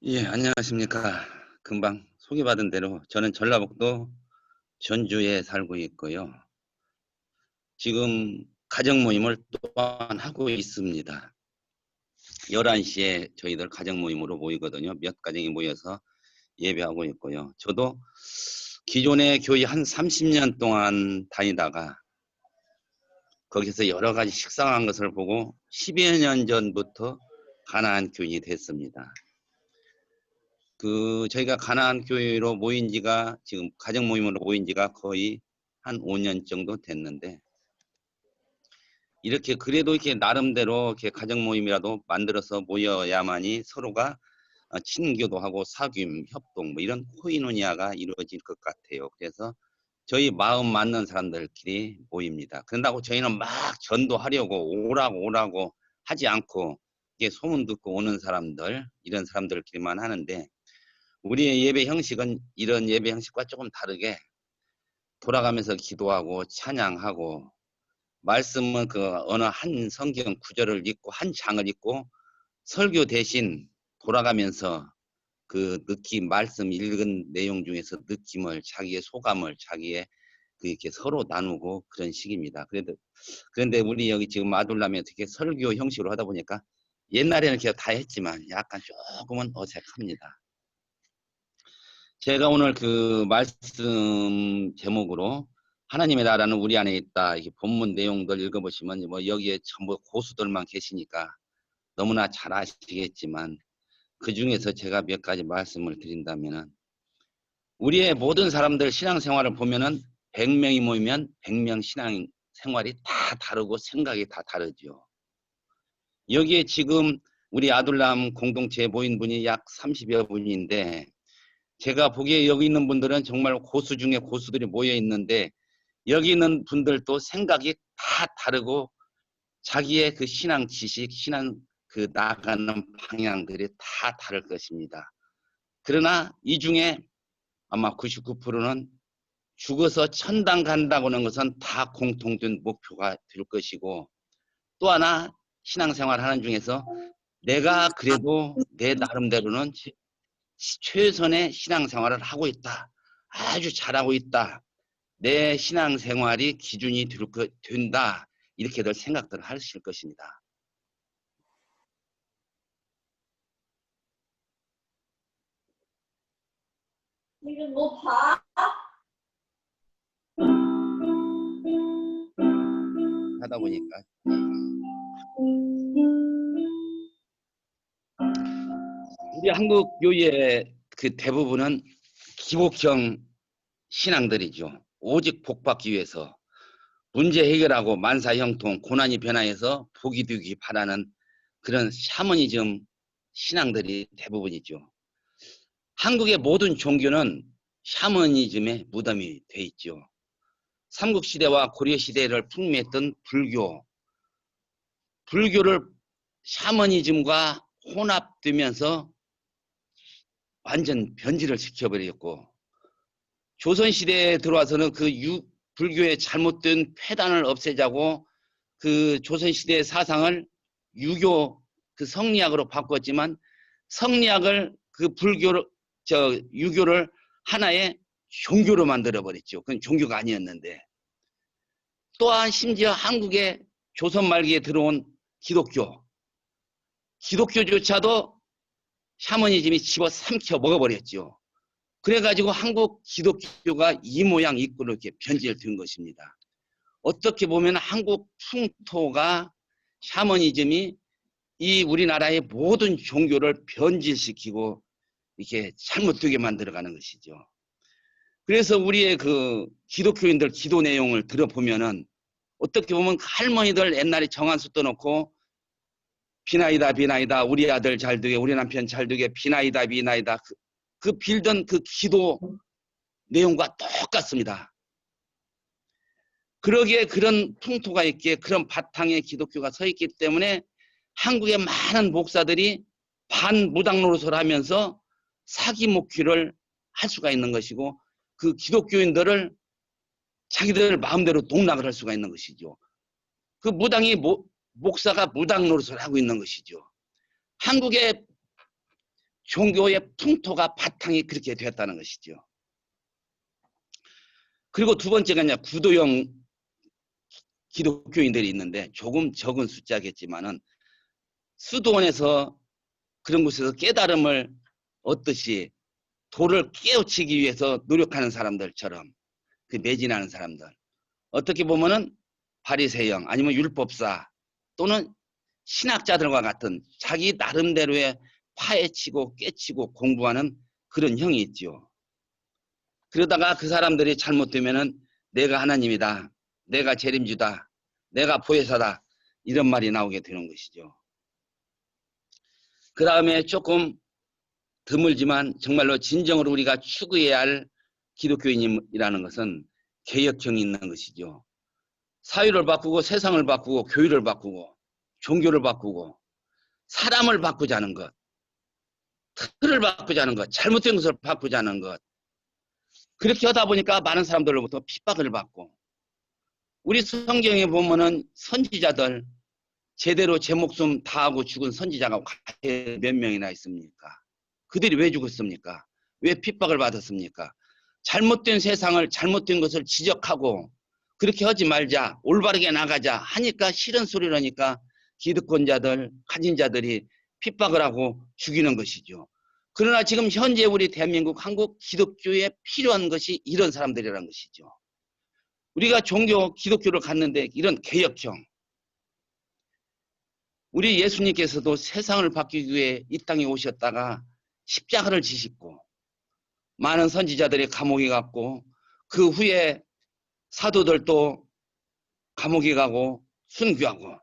예, 안녕하십니까. 금방 소개받은 대로 저는 전라북도 전주에 살고 있고요. 지금 가정 모임을 또한 하고 있습니다. 11시에 저희들 가정 모임으로 모이거든요. 몇 가정이 모여서 예배하고 있고요. 저도 기존의 교회 한 30년 동안 다니다가 거기서 여러 가지 식상한 것을 보고 10여 년 전부터 가나안 교인이 됐습니다. 저희가 가나안 교회로 모인 지가 지금 가정 모임으로 모인 지가 거의 한 5년 정도 됐는데, 이렇게 그래도 이렇게 나름대로 이렇게 가정 모임이라도 만들어서 모여야만이 서로가 친교도 하고 사귐, 협동 뭐 이런 코이노니아가 이루어질 것 같아요. 그래서 저희 마음 맞는 사람들끼리 모입니다. 그런다고 저희는 막 전도하려고 오라고 하지 않고 이게 소문 듣고 오는 사람들, 이런 사람들끼리만 하는데, 우리의 예배 형식은 이런 예배 형식과 조금 다르게 돌아가면서 기도하고 찬양하고, 말씀은 어느 한 성경 구절을 읽고 한 장을 읽고 설교 대신 돌아가면서 그 말씀 읽은 내용 중에서 느낌을, 자기의 소감을, 자기의 이렇게 서로 나누고 그런 식입니다. 그런데 우리 여기 지금 마둘람에 어떻게 설교 형식으로 하다 보니까 옛날에는 그냥 다 했지만 약간 조금은 어색합니다. 제가 오늘 말씀 제목으로 하나님의 나라는 우리 안에 있다, 이게 본문 내용들 읽어보시면 뭐 여기에 전부 고수들만 계시니까 너무나 잘 아시겠지만, 그 중에서 제가 몇 가지 말씀을 드린다면은, 우리의 모든 사람들 신앙생활을 보면은 100명이 모이면 100명 신앙생활이 다 다르고 생각이 다 다르죠. 여기에 지금 우리 아둘람 공동체에 모인 분이 약 30여 분인데, 제가 보기에 여기 있는 분들은 정말 고수 중에 고수들이 모여 있는데, 여기 있는 분들도 생각이 다 다르고 자기의 신앙 지식, 신앙 나가는 방향들이 다 다를 것입니다. 그러나 이 중에 아마 99%는 죽어서 천당 간다고 하는 것은 다 공통된 목표가 될 것이고, 또 하나 신앙생활 하는 중에서 내가 그래도 내 나름대로는 최선의 신앙생활을 하고 있다, 아주 잘하고 있다, 내 신앙생활이 기준이 된다, 이렇게들 생각들을 하실 것입니다. 하다 보니까 우리 한국 교회의 대부분은 기복형 신앙들이죠. 오직 복받기 위해서 문제 해결하고 만사 형통, 고난이 변화해서 복이 되기 바라는 그런 샤머니즘 신앙들이 대부분이죠. 한국의 모든 종교는 샤머니즘의 무덤이 돼 있죠. 삼국시대와 고려시대를 풍미했던 불교를 샤머니즘과 혼합되면서 완전 변질을 시켜버렸고, 조선시대에 들어와서는 불교의 잘못된 폐단을 없애자고 조선시대의 사상을 유교 성리학으로 바꿨지만, 성리학을 유교를 하나의 종교로 만들어버렸죠. 그건 종교가 아니었는데, 또한 심지어 한국의 조선 말기에 들어온 기독교조차도 샤머니즘이 집어삼켜 먹어버렸죠. 그래가지고 한국 기독교가 이 모양 이 꼴로 이렇게 변질된 것입니다. 어떻게 보면 한국 풍토가 샤머니즘이 이 우리나라의 모든 종교를 변질시키고 이렇게 잘못되게 만들어가는 것이죠. 그래서 우리의 기독교인들 기도 내용을 들어보면은 어떻게 보면 할머니들 옛날에 정한수 떠놓고 비나이다 우리 아들 잘 되게, 우리 남편 잘 되게, 비나이다 빌던 기도 내용과 똑같습니다. 그러기에 그런 풍토가 있기에 그런 바탕에 기독교가 서 있기 때문에 한국의 많은 목사들이 반무당 노릇을 하면서 사기 목회를 할 수가 있는 것이고, 기독교인들을 자기들 마음대로 농락을 할 수가 있는 것이죠. 목사가 무당 노릇을 하고 있는 것이죠. 한국의 종교의 풍토가 바탕이 그렇게 됐다는 것이죠. 그리고 두 번째가 이제 구도형 기독교인들이 있는데 조금 적은 숫자겠지만은 수도원에서 그런 곳에서 깨달음을 얻듯이 도를 깨우치기 위해서 노력하는 사람들처럼 그 매진하는 사람들, 어떻게 보면은 바리새형 아니면 율법사 또는 신학자들과 같은 자기 나름대로의 파헤치고 깨치고 공부하는 그런 형이 있죠. 그러다가 그 사람들이 잘못되면은 내가 하나님이다, 내가 재림주다, 내가 보혜사다, 이런 말이 나오게 되는 것이죠. 그 다음에 조금 드물지만 정말로 진정으로 우리가 추구해야 할 기독교인이라는 것은 개혁형이 있는 것이죠. 사회를 바꾸고 세상을 바꾸고 교회를 바꾸고 종교를 바꾸고 사람을 바꾸자는 것, 틀을 바꾸자는 것, 잘못된 것을 바꾸자는 것. 그렇게 하다 보니까 많은 사람들로부터 핍박을 받고, 우리 성경에 보면은 선지자들 제대로 제 목숨 다하고 죽은 선지자가 몇 명이나 있습니까? 그들이 왜 죽었습니까? 왜 핍박을 받았습니까? 잘못된 세상을, 잘못된 것을 지적하고 그렇게 하지 말자, 올바르게 나가자 하니까 싫은 소리를 하니까 기득권자들, 가진 자들이 핍박을 하고 죽이는 것이죠. 그러나 지금 현재 우리 대한민국, 한국 기독교에 필요한 것이 이런 사람들이라는 것이죠. 우리가 종교, 기독교를 갖는데 이런 개혁형, 우리 예수님께서도 세상을 바뀌기 위해 이 땅에 오셨다가 십자가를 지시고 많은 선지자들이 감옥에 갔고 그 후에 사도들도 감옥에 가고 순교하고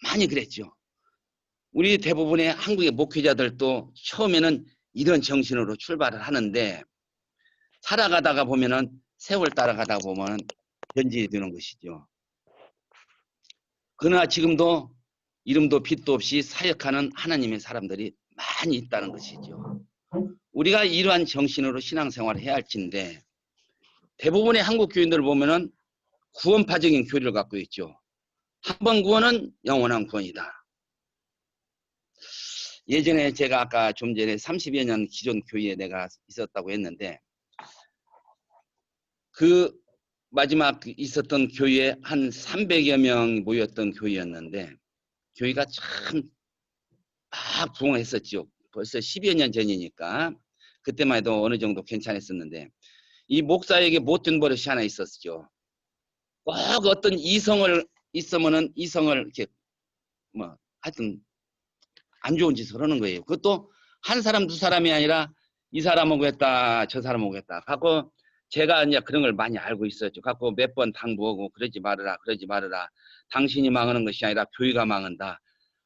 많이 그랬죠. 우리 대부분의 한국의 목회자들도 처음에는 이런 정신으로 출발을 하는데 살아가다가 보면은 세월 따라가다 보면 변질이 되는 것이죠. 그러나 지금도 이름도 빛도 없이 사역하는 하나님의 사람들이 많이 있다는 것이죠. 우리가 이러한 정신으로 신앙생활을 해야 할진데 대부분의 한국 교인들을 보면은 구원파적인 교리를 갖고 있죠. 한 번 구원은 영원한 구원이다. 예전에 제가 아까 좀 전에 30여 년 기존 교회에 내가 있었다고 했는데 그 마지막 있었던 교회에 한 300여 명 모였던 교회였는데 교회가 참 부흥했었죠. 벌써 10여 년 전이니까 그때만 해도 어느 정도 괜찮았었는데 이 목사에게 못된 버릇이 하나 있었죠. 꼭 어떤 이성을 있으면은 이성을 이렇게 뭐 하여튼 안 좋은 짓을 하는 거예요. 그것도 한 사람 두 사람이 아니라 이 사람하고 했다 저 사람하고 했다 갖고 제가 이제 그런 걸 많이 알고 있었죠. 갖고 몇 번 당부하고 그러지 말아라 그러지 말아라. 당신이 망하는 것이 아니라 교회가 망한다.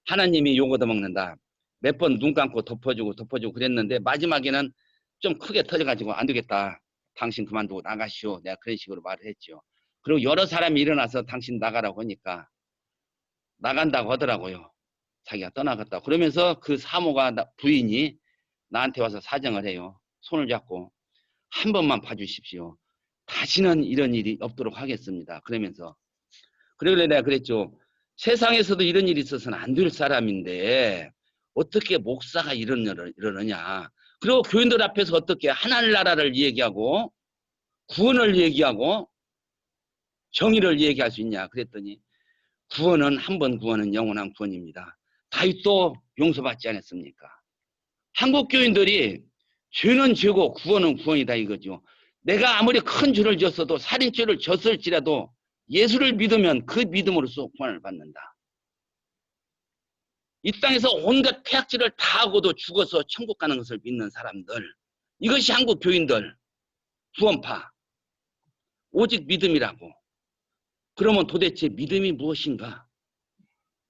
하나님이 욕 얻어먹는다. 몇 번 눈 감고 덮어주고 그랬는데 마지막에는 좀 크게 터져가지고 안 되겠다. 당신 그만두고 나가시오. 내가 그런 식으로 말을 했죠. 그리고 여러 사람이 일어나서 당신 나가라고 하니까 나간다고 하더라고요. 자기가 떠나갔다. 그러면서 그 사모가 부인이 나한테 와서 사정을 해요. 손을 잡고 한 번만 봐주십시오. 다시는 이런 일이 없도록 하겠습니다. 그러면서 그러길래 내가 그랬죠. 세상에서도 이런 일이 있어서는 안 될 사람인데 어떻게 목사가 이러느냐. 그리고 교인들 앞에서 어떻게 하나님 나라를 얘기하고 구원을 얘기하고 정의를 얘기할 수 있냐. 그랬더니 구원은 한 번 구원은 영원한 구원입니다. 다윗도 용서받지 않았습니까? 한국 교인들이 죄는 죄고 구원은 구원이다 이거죠. 내가 아무리 큰 죄를 졌어도 살인죄를 졌을지라도 예수를 믿으면 그 믿음으로써 구원을 받는다. 이 땅에서 온갖 폐악질을 다 하고도 죽어서 천국 가는 것을 믿는 사람들, 이것이 한국 교인들 구원파 오직 믿음이라고. 그러면 도대체 믿음이 무엇인가?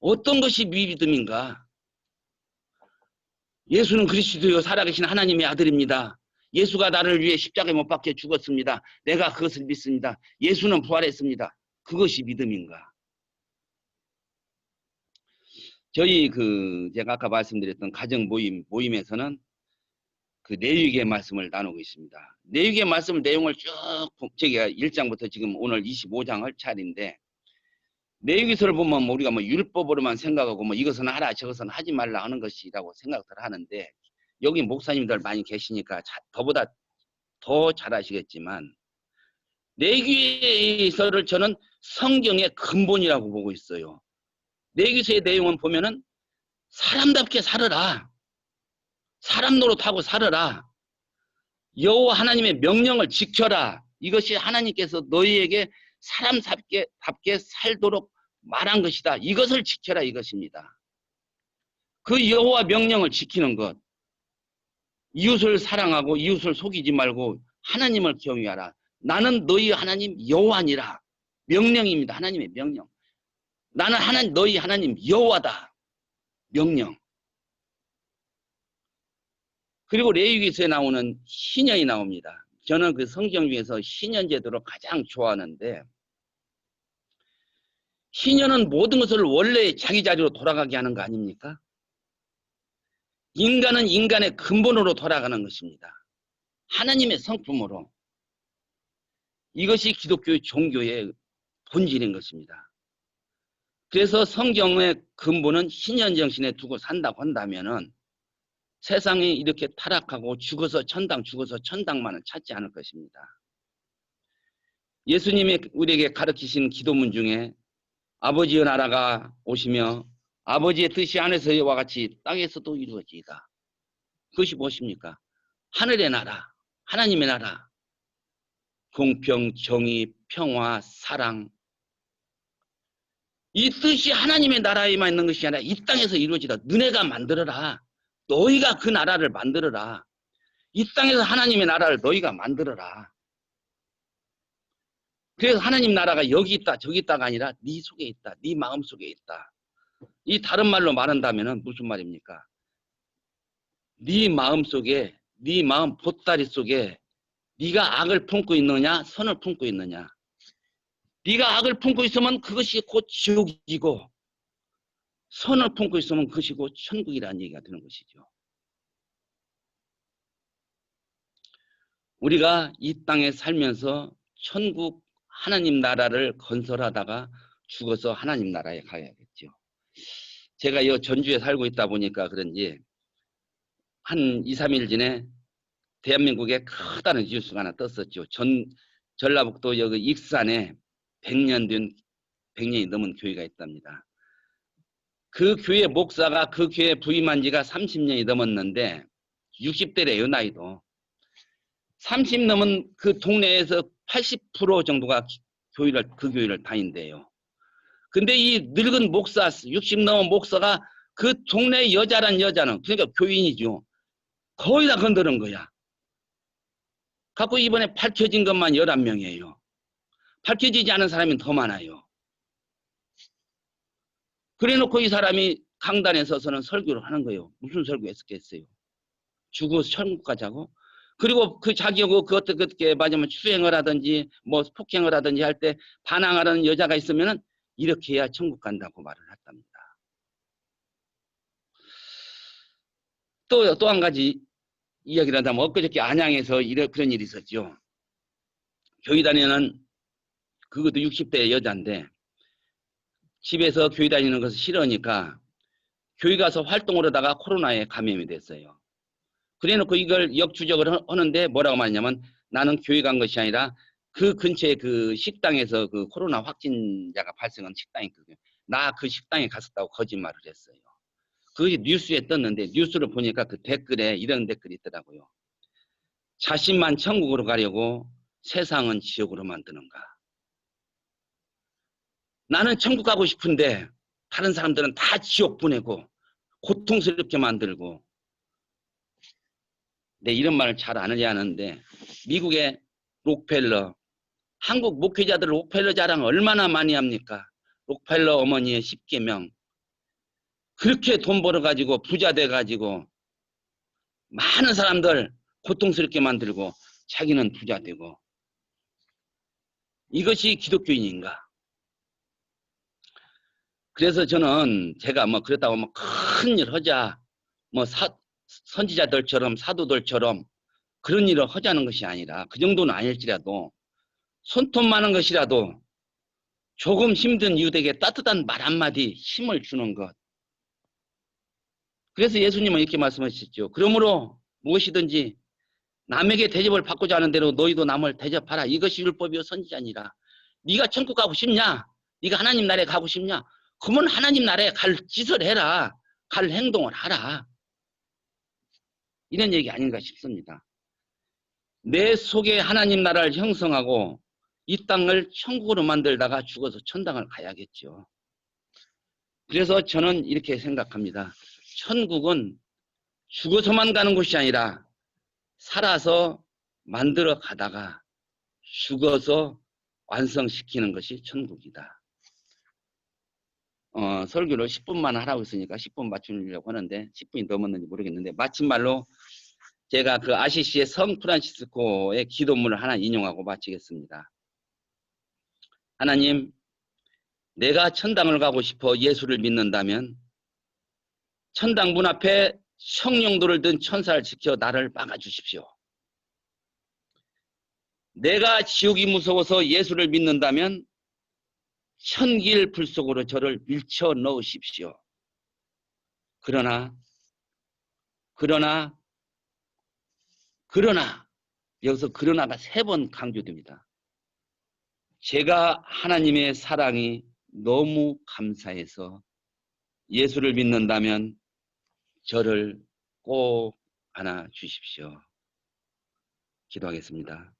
어떤 것이 믿음인가? 예수는 그리스도요 살아계신 하나님의 아들입니다. 예수가 나를 위해 십자가에 못 박혀 죽었습니다. 내가 그것을 믿습니다. 예수는 부활했습니다. 그것이 믿음인가? 저희 제가 아까 말씀드렸던 가정 모임에서는 그 내육의 말씀을 나누고 있습니다. 내육의 말씀 내용을 쭉 제가 1장부터 지금 오늘 25장 할 차례인데 내육에서를 보면 우리가 뭐 율법으로만 생각하고 뭐 이것은 하라 저것은 하지 말라 하는 것이라고 생각을 하는데 여기 목사님들 많이 계시니까 더보다 더 잘 아시겠지만 내귀서를 저는 성경의 근본이라고 보고 있어요. 내귀서의 내용은 보면은 사람답게 살아라. 사람 노릇하고 살아라. 여호와 하나님의 명령을 지켜라. 이것이 하나님께서 너희에게 사람답게 살도록 말한 것이다. 이것을 지켜라 이것입니다. 그 여호와 명령을 지키는 것. 이웃을 사랑하고 이웃을 속이지 말고 하나님을 경외하라. 나는 너희 하나님 여호와니라. 명령입니다. 하나님의 명령. 나는 너희 하나님 여호와다. 명령. 그리고 레위기서에 나오는 희년이 나옵니다. 저는 그 성경 중에서 희년 제도를 가장 좋아하는데 희년은 모든 것을 원래 자기 자리로 돌아가게 하는 거 아닙니까? 인간은 인간의 근본으로 돌아가는 것입니다. 하나님의 성품으로. 이것이 기독교 종교의 본질인 것입니다. 그래서 성경의 근본은 희년 정신에 두고 산다고 한다면은 세상이 이렇게 타락하고 죽어서 천당만은 찾지 않을 것입니다. 예수님이 우리에게 가르치신 기도문 중에 아버지의 나라가 오시며 아버지의 뜻이 하늘에서와 같이 땅에서도 이루어지이다. 그것이 무엇입니까? 하늘의 나라, 하나님의 나라, 공평, 정의, 평화, 사랑. 이 뜻이 하나님의 나라에만 있는 것이 아니라 이 땅에서 이루어지다. 너네가 만들어라. 너희가 그 나라를 만들어라. 이 땅에서 하나님의 나라를 너희가 만들어라. 그래서 하나님 나라가 여기 있다 저기 있다가 아니라 네 속에 있다. 네 마음 속에 있다. 이 다른 말로 말한다면 무슨 말입니까? 네 마음 속에 네 마음 보따리 속에 네가 악을 품고 있느냐 선을 품고 있느냐. 네가 악을 품고 있으면 그것이 곧 지옥이고 선을 품고 있으면 그것이 곧 천국이라는 얘기가 되는 것이죠. 우리가 이 땅에 살면서 천국 하나님 나라를 건설하다가 죽어서 하나님 나라에 가야겠죠. 제가 이 전주에 살고 있다 보니까 그런지 한 2, 3일 전에 대한민국에 커다란 뉴스가 하나 떴었죠. 전라북도 여기 익산에 100년이 넘은 교회가 있답니다. 그 교회 목사가 그 교회에 부임한 지가 30년이 넘었는데 60대래요 나이도. 30 넘은 그 동네에서 80% 정도가 그 교회를 다닌대요. 근데 이 늙은 목사 60 넘은 목사가 그 동네 여자는 그러니까 교인이죠. 거의 다 건드는 거야. 갖고 이번에 밝혀진 것만 11명이에요. 밝혀지지 않은 사람이 더 많아요. 그래놓고 이 사람이 강단에 서서는 설교를 하는 거예요. 무슨 설교했겠어요? 죽어서 천국 가자고? 그리고 그 자기하고 그것게 맞으면 추행을 하든지 뭐 폭행을 하든지 할 때 반항하는 여자가 있으면은 이렇게 해야 천국 간다고 말을 했답니다. 또 한 가지 이야기를 한다면 엊그저께 안양에서 그런 일이 있었죠. 교회 다니는 그것도 60대 여자인데 집에서 교회 다니는 것을 싫어하니까 교회 가서 활동을 하다가 코로나에 감염이 됐어요. 그래놓고 이걸 역추적을 하는데 뭐라고 말했냐면 나는 교회 간 것이 아니라 그 근처에 그 식당에서 그 코로나 확진자가 발생한 식당이 있거든요. 나 그 식당에 갔었다고 거짓말을 했어요. 그것이 뉴스에 떴는데 뉴스를 보니까 그 댓글에 이런 댓글이 있더라고요. 자신만 천국으로 가려고 세상은 지옥으로 만드는가. 나는 천국 가고 싶은데 다른 사람들은 다 지옥 보내고 고통스럽게 만들고. 네, 이런 말을 잘 안 하는데 미국의 록펠러, 한국 목회자들 록펠러 자랑 얼마나 많이 합니까? 록펠러 어머니의 10계명. 그렇게 돈 벌어가지고 부자 돼가지고 많은 사람들 고통스럽게 만들고 자기는 부자 되고. 이것이 기독교인인가? 그래서 저는 제가 뭐 그렇다고 뭐 큰일 하자, 뭐 선지자들처럼 사도들처럼 그런 일을 하자는 것이 아니라 그 정도는 아닐지라도 손톱 많은 것이라도 조금 힘든 이웃에게 따뜻한 말 한마디 힘을 주는 것. 그래서 예수님은 이렇게 말씀하셨죠. 그러므로 무엇이든지 남에게 대접을 받고자 하는 대로 너희도 남을 대접하라. 이것이 율법이요 선지자니라. 네가 천국 가고 싶냐? 네가 하나님 나라에 가고 싶냐? 그러면 하나님 나라에 갈 짓을 해라. 갈 행동을 하라. 이런 얘기 아닌가 싶습니다. 내 속에 하나님 나라를 형성하고 이 땅을 천국으로 만들다가 죽어서 천당을 가야겠죠. 그래서 저는 이렇게 생각합니다. 천국은 죽어서만 가는 곳이 아니라 살아서 만들어 가다가 죽어서 완성시키는 것이 천국이다. 설교를 10분만 하라고 했으니까 10분 맞추려고 하는데 10분이 넘었는지 모르겠는데 마침말로 제가 그 아시시의 성 프란시스코의 기도문을 하나 인용하고 마치겠습니다. 하나님, 내가 천당을 가고 싶어 예수를 믿는다면 천당 문 앞에 성령도를 든 천사를 지켜 나를 막아주십시오. 내가 지옥이 무서워서 예수를 믿는다면 천길 불 속으로 저를 밀쳐 넣으십시오. 그러나 여기서 그러나가 3번 강조됩니다. 제가 하나님의 사랑이 너무 감사해서 예수를 믿는다면 저를 꼭 안아 주십시오. 기도하겠습니다.